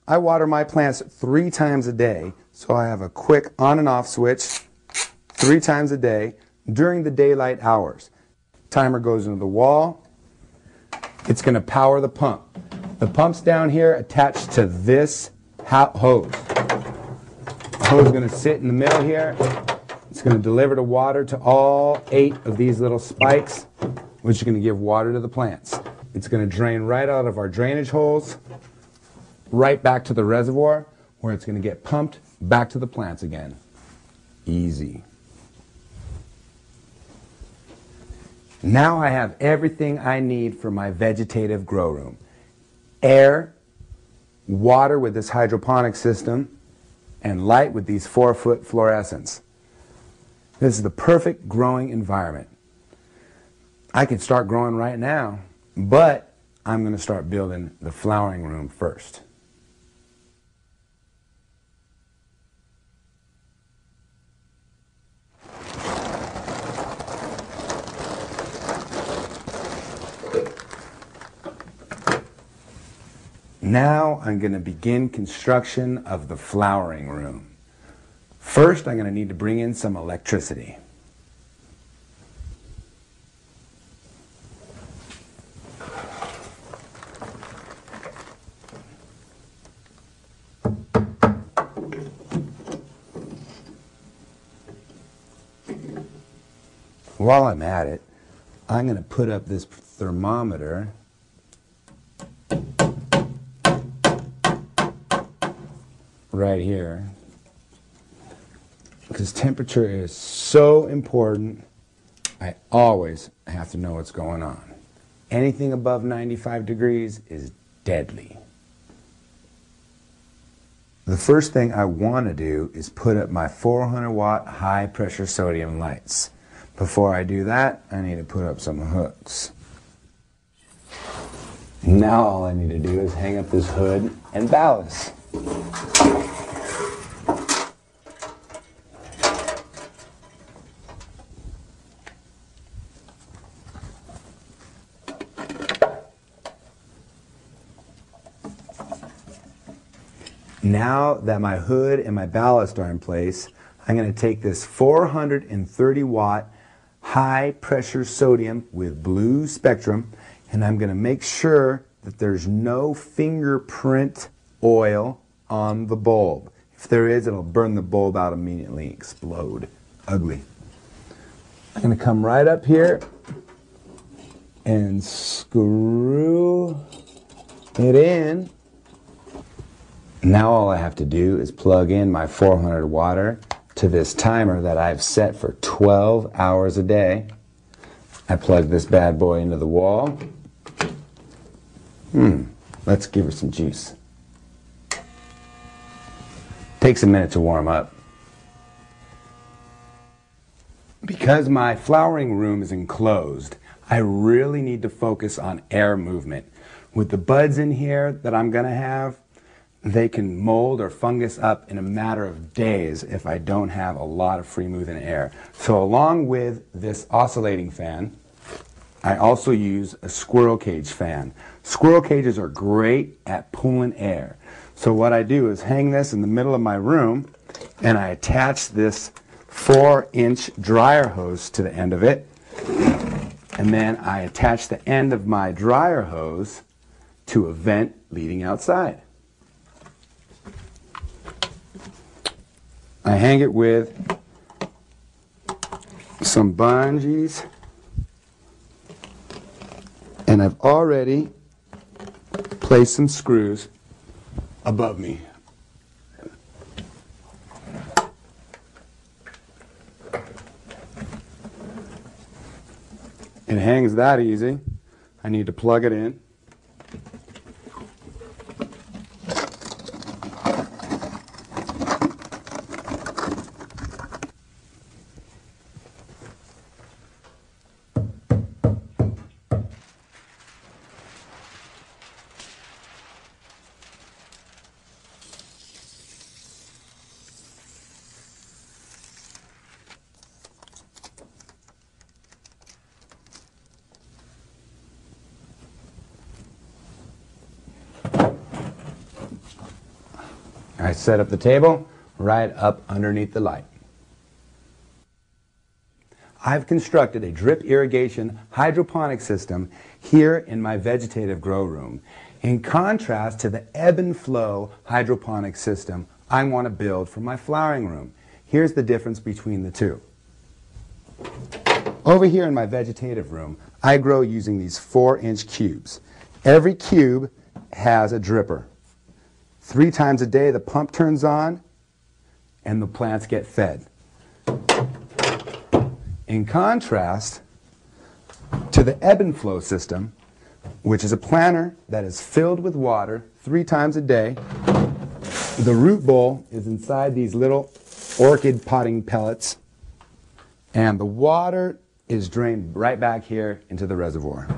I water my plants 3 times a day, so I have a quick on and off switch 3 times a day during the daylight hours. Timer goes into the wall. It's going to power the pump. The pump's down here attached to this hose. The hose is going to sit in the middle here. It's going to deliver the water to all 8 of these little spikes, which is going to give water to the plants. It's going to drain right out of our drainage holes, right back to the reservoir, where it's going to get pumped back to the plants again. Easy. Now I have everything I need for my vegetative grow room. Air, water with this hydroponic system, and light with these 4-foot fluorescents. This is the perfect growing environment. I could start growing right now, but I'm going to start building the flowering room first. Now I'm going to begin construction of the flowering room. First, I'm going to need to bring in some electricity. While I'm at it, I'm going to put up this thermometer right here, because temperature is so important. I always have to know what's going on. Anything above 95 degrees is deadly. The first thing I want to do is put up my 400 watt high pressure sodium lights. Before I do that, I need to put up some hooks. Now all I need to do is hang up this hood and ballast. Now that my hood and my ballast are in place, I'm going to take this 430 watt high pressure sodium with blue spectrum, and I'm going to make sure that there's no fingerprint oil on the bulb. If there is, it'll burn the bulb out immediately, explode. Ugly. I'm going to come right up here and screw it in. Now all I have to do is plug in my 400 watt to this timer that I've set for 12 hours a day. I plug this bad boy into the wall. Let's give her some juice. Takes a minute to warm up. Because my flowering room is enclosed, I really need to focus on air movement. With the buds in here that I'm going to have, they can mold or fungus up in a matter of days if I don't have a lot of free moving air. So along with this oscillating fan, I also use a squirrel cage fan. Squirrel cages are great at pulling air. So what I do is hang this in the middle of my room, and I attach this 4-inch dryer hose to the end of it, and then I attach the end of my dryer hose to a vent leading outside. I hang it with some bungees, and I've already placed some screws above me. It hangs that easy. I need to plug it in. I set up the table right up underneath the light. I've constructed a drip irrigation hydroponic system here in my vegetative grow room, in contrast to the ebb and flow hydroponic system I want to build for my flowering room. Here's the difference between the two. Over here in my vegetative room, I grow using these 4-inch cubes. Every cube has a dripper. 3 times a day the pump turns on and the plants get fed. In contrast to the ebb and flow system, which is a planter that is filled with water 3 times a day, the root bowl is inside these little orchid potting pellets, and the water is drained right back here into the reservoir.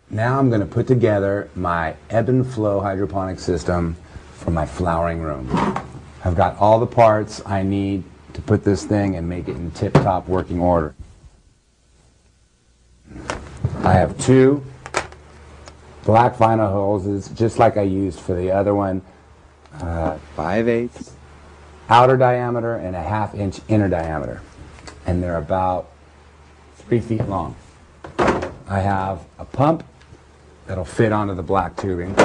Now I'm going to put together my ebb and flow hydroponic system for my flowering room. I've got all the parts I need to put this thing and make it in tip-top working order. I have 2 black vinyl hoses, just like I used for the other one, 5/8 outer diameter and a 1/2 inch inner diameter, and they're about 3 feet long. I have a pump that'll fit onto the black tubing,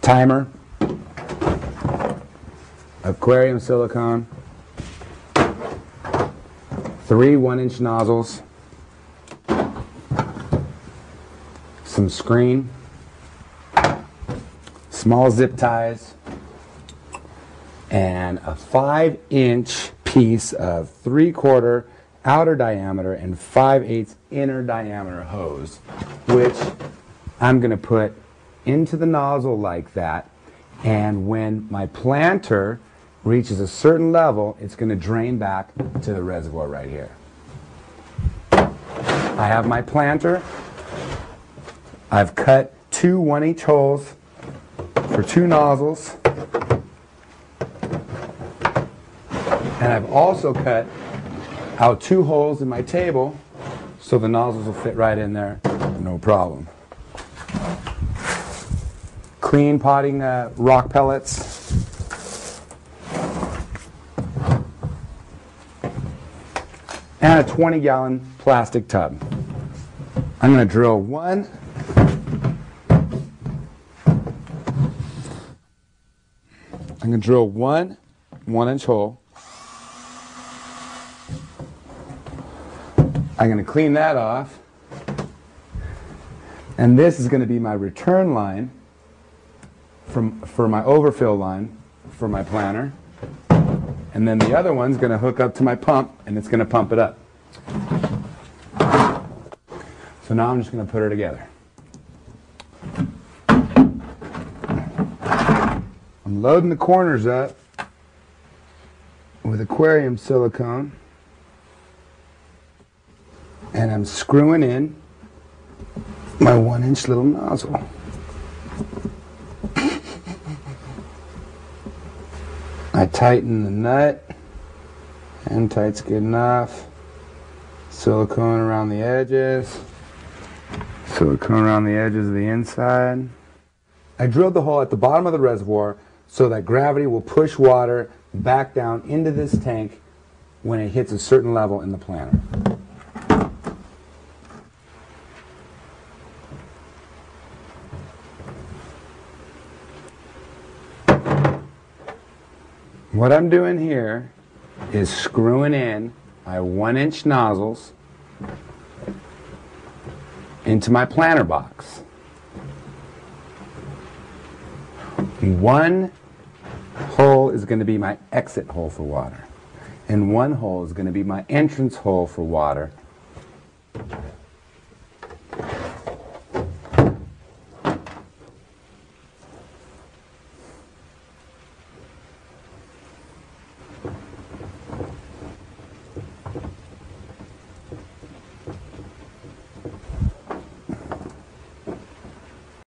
timer, aquarium silicone, 3 1-inch nozzles, some screen, small zip ties, and a 5-inch piece of 3/4 outer diameter and 5/8 inner diameter hose, which I'm going to put into the nozzle like that, and when my planter reaches a certain level, it's going to drain back to the reservoir right here. I have my planter. I've cut 2 1-inch holes for 2 nozzles, and I've also cut out 2 holes in my table so the nozzles will fit right in there, no problem. Clean potting rock pellets. And a 20-gallon plastic tub. I'm going to drill one 1-inch hole. I'm going to clean that off. And this is going to be my return line for my overfill line for my planter. And then the other one's going to hook up to my pump, and it's going to pump it up. So now I'm just going to put her together. I'm loading the corners up with aquarium silicone, and I'm screwing in my 1-inch little nozzle. I tighten the nut, and tight's good enough. Silicone around the edges. Silicone around the edges of the inside. I drilled the hole at the bottom of the reservoir so that gravity will push water back down into this tank when it hits a certain level in the planter. What I'm doing here is screwing in my 1-inch nozzles into my planter box. One hole is going to be my exit hole for water, and one hole is going to be my entrance hole for water